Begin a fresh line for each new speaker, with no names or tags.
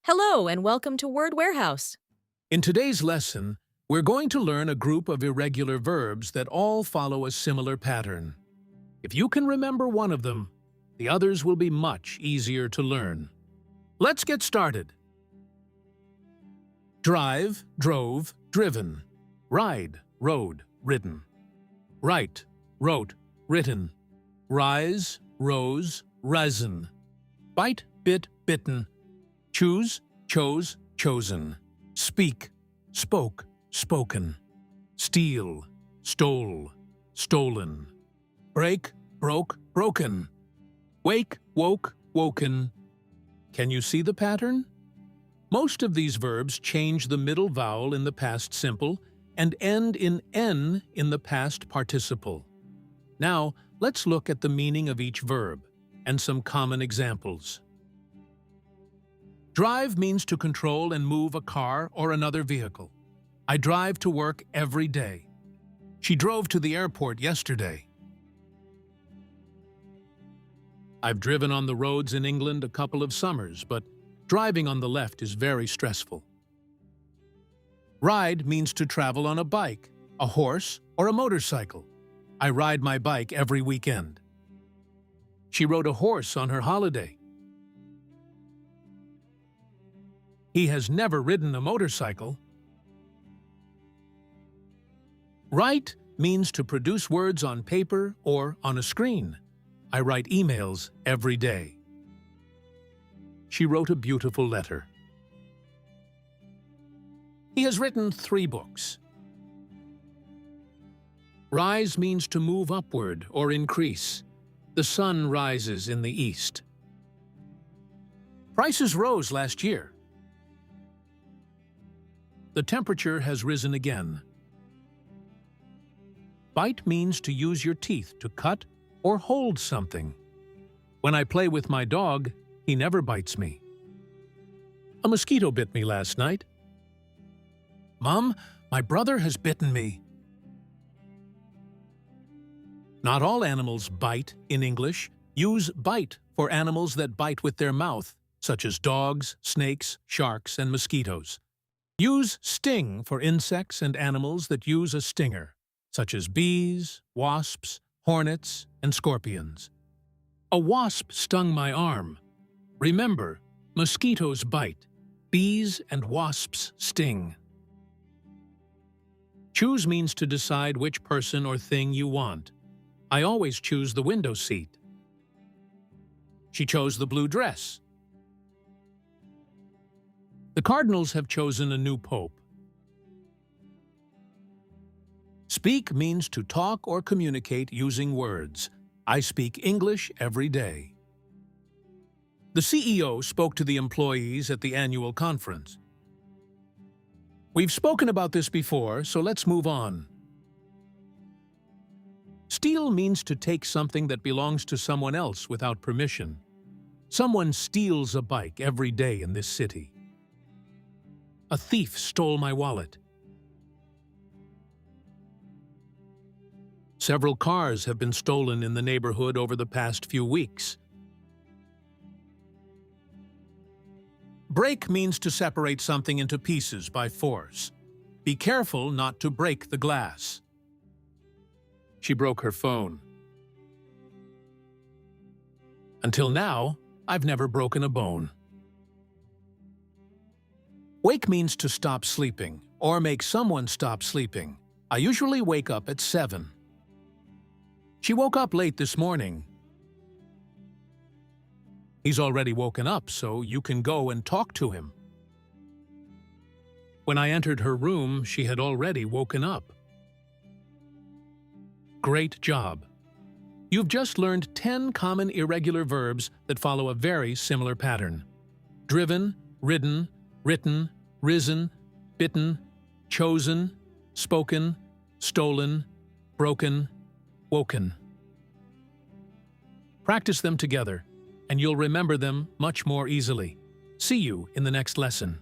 Hello and welcome to Word Warehouse.
In today's lesson, we're going to learn a group of irregular verbs that all follow a similar pattern. If you can remember one of them, the others will be much easier to learn. Let's get started. Drive, drove, driven. Ride, rode, ridden. Write, wrote, written. Rise, rose, risen. Bite, bit, bitten. Choose, chose, chosen. Speak, spoke, spoken. Steal, stole, stolen. Break, broke, broken. Wake, woke, woken. Can you see the pattern? Most of these verbs change the middle vowel in the past simple and end in N in the past participle. Now, let's look at the meaning of each verb and some common examples. Drive means to control and move a car or another vehicle. I drive to work every day. She drove to the airport yesterday. I've driven on the roads in England a couple of summers, but driving on the left is very stressful. Ride means to travel on a bike, a horse, or a motorcycle. I ride my bike every weekend. She rode a horse on her holiday. He has never ridden a motorcycle. Write means to produce words on paper or on a screen. I write emails every day. She wrote a beautiful letter. He has written 3 books. Rise means to move upward or increase. The sun rises in the east. Prices rose last year. The temperature has risen again. Bite means to use your teeth to cut or hold something. When I play with my dog, he never bites me. A mosquito bit me last night. Mom, my brother has bitten me. Not all animals bite in English. Use bite for animals that bite with their mouth, such as dogs, snakes, sharks, and mosquitoes. Use sting for insects and animals that use a stinger, such as bees, wasps, hornets, and scorpions. A wasp stung my arm. Remember, mosquitoes bite, bees and wasps sting. Choose means to decide which person or thing you want. I always choose the window seat. She chose the blue dress. The Cardinals have chosen a new pope. Speak means to talk or communicate using words. I speak English every day. The CEO spoke to the employees at the annual conference. We've spoken about this before, so let's move on. Steal means to take something that belongs to someone else without permission. Someone steals a bike every day in this city. A thief stole my wallet. Several cars have been stolen in the neighborhood over the past few weeks. Break means to separate something into pieces by force. Be careful not to break the glass. She broke her phone. Until now, I've never broken a bone. Wake means to stop sleeping or make someone stop sleeping. I usually wake up at 7. She woke up late this morning. He's already woken up, so you can go and talk to him. When I entered her room, she had already woken up. Great job! You've just learned 10 common irregular verbs that follow a very similar pattern. Driven, ridden, written, risen, bitten, chosen, spoken, stolen, broken, woken. Practice them together, and you'll remember them much more easily. See you in the next lesson.